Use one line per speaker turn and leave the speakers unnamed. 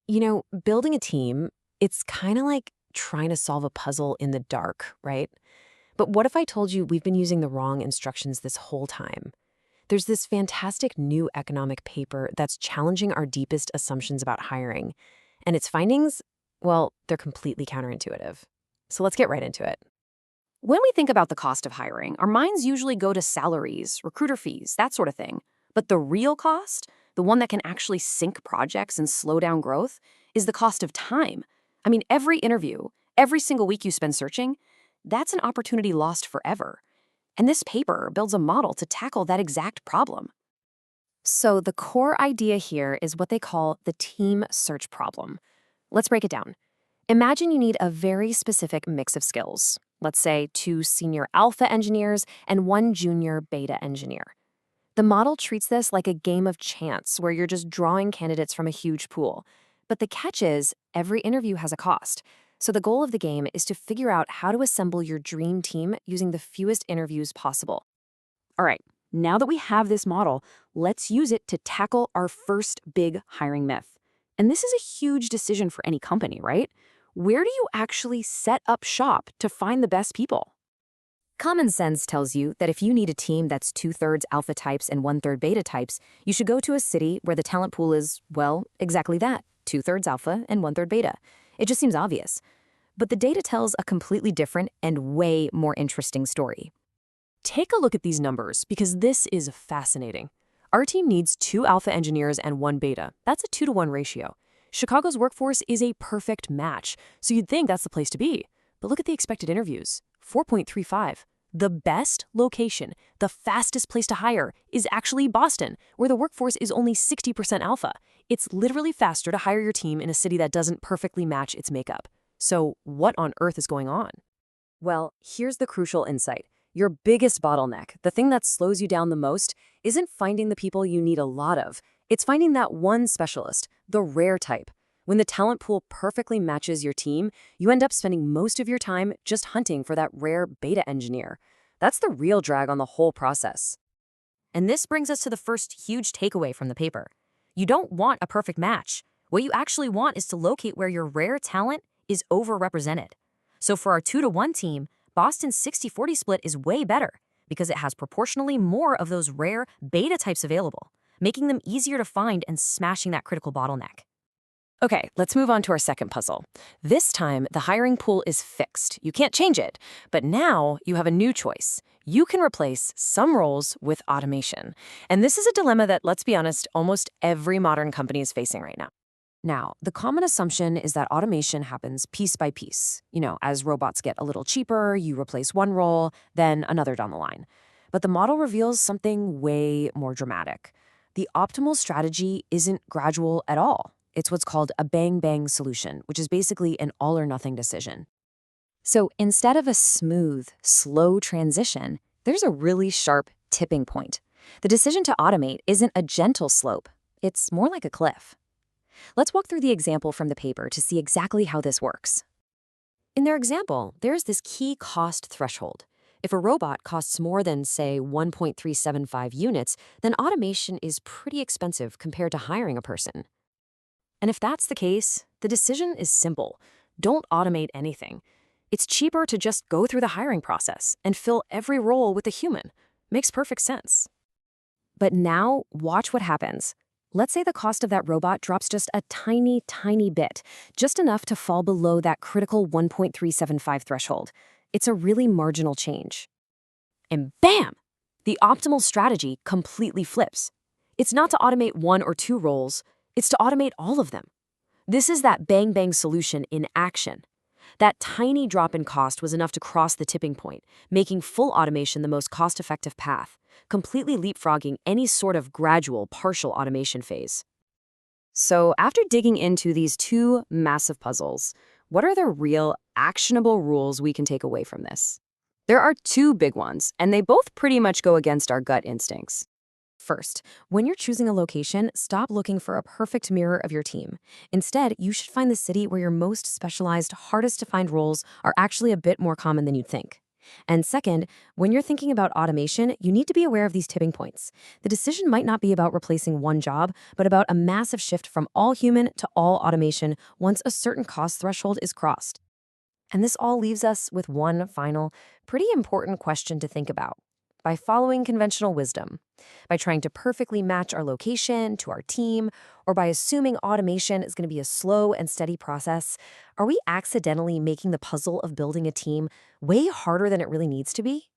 Building a team, it's kind of like trying to solve a puzzle in the dark, right? But what if I told you we've been using the wrong instructions this whole time? There's this fantastic new economic paper that's challenging our deepest assumptions about hiring. And its findings, well, they're completely counterintuitive. So let's get right into it.
When we think about the cost of hiring, our minds usually go to salaries, recruiter fees, that sort of thing. But the real cost, the one that can actually sink projects and slow down growth, is the cost of time. I mean, every interview, every single week you spend searching, that's an opportunity lost forever. And this paper builds a model to tackle that exact problem. So the core idea here is what they call the team search problem. Let's break it down. Imagine you need a very specific mix of skills. Let's say 2 senior alpha engineers and 1 junior beta engineer. The model treats this like a game of chance where you're just drawing candidates from a huge pool. But the catch is, every interview has a cost. So the goal of the game is to figure out how to assemble your dream team using the fewest interviews possible. All right, now that we have this model, let's use it to tackle our first big hiring myth. And this is a huge decision for any company, right? Where do you actually set up shop to find the best people? Common sense tells you that if you need a team that's 2/3 alpha types and 1/3 beta types, you should go to a city where the talent pool is, well, exactly that, 2/3 alpha and 1/3 beta. It just seems obvious. But the data tells a completely different and way more interesting story.
Take a look at these numbers because this is fascinating. Our team needs 2 alpha engineers and 1 beta. That's a 2-to-1 ratio. Chicago's workforce is a perfect match, so you'd think that's the place to be. But look at the expected interviews, 4.35. The best location, the fastest place to hire, is actually Boston, where the workforce is only 60% alpha. It's literally faster to hire your team in a city that doesn't perfectly match its makeup. So what on earth is going on? Well, here's the crucial insight. Your biggest bottleneck, the thing that slows you down the most, isn't finding the people you need a lot of. It's finding that one specialist, the rare type. When the talent pool perfectly matches your team, you end up spending most of your time just hunting for that rare beta engineer. That's the real drag on the whole process. And this brings us to the first huge takeaway from the paper. You don't want a perfect match. What you actually want is to locate where your rare talent is overrepresented. So for our 2-to-1 team, Boston's 60-40 split is way better because it has proportionally more of those rare beta types available, making them easier to find and smashing that critical bottleneck. Okay, let's move on to our second puzzle. This time, the hiring pool is fixed. You can't change it. But now you have a new choice. You can replace some roles with automation. And this is a dilemma that, let's be honest, almost every modern company is facing right now. Now, the common assumption is that automation happens piece by piece. As robots get a little cheaper, you replace one role, then another down the line. But the model reveals something way more dramatic. The optimal strategy isn't gradual at all. It's what's called a bang-bang solution, which is basically an all-or-nothing decision. So instead of a smooth, slow transition, there's a really sharp tipping point. The decision to automate isn't a gentle slope. It's more like a cliff. Let's walk through the example from the paper to see exactly how this works. In their example, there's this key cost threshold. If a robot costs more than, say, 1.375 units, then automation is pretty expensive compared to hiring a person. And if that's the case, the decision is simple. Don't automate anything. It's cheaper to just go through the hiring process and fill every role with a human. Makes perfect sense. But now, watch what happens. Let's say the cost of that robot drops just a tiny, tiny bit, just enough to fall below that critical 1.375 threshold. It's a really marginal change. And bam! The optimal strategy completely flips. It's not to automate 1 or 2 roles, it's to automate all of them. This is that bang-bang solution in action. That tiny drop in cost was enough to cross the tipping point, making full automation the most cost-effective path, completely leapfrogging any sort of gradual, partial automation phase. So after digging into these 2 massive puzzles, what are the real, actionable rules we can take away from this? There are 2 big ones, and they both pretty much go against our gut instincts. First, when you're choosing a location, stop looking for a perfect mirror of your team. Instead, you should find the city where your most specialized, hardest to find roles are actually a bit more common than you'd think.
And second, when you're thinking about automation, you need to be aware of these tipping points. The decision might not be about replacing one job, but about a massive shift from all human to all automation once a certain cost threshold is crossed.
And this all leaves us with one final, pretty important question to think about. By following conventional wisdom, by trying to perfectly match our location to our team, or by assuming automation is going to be a slow and steady process, are we accidentally making the puzzle of building a team way harder than it really needs to be?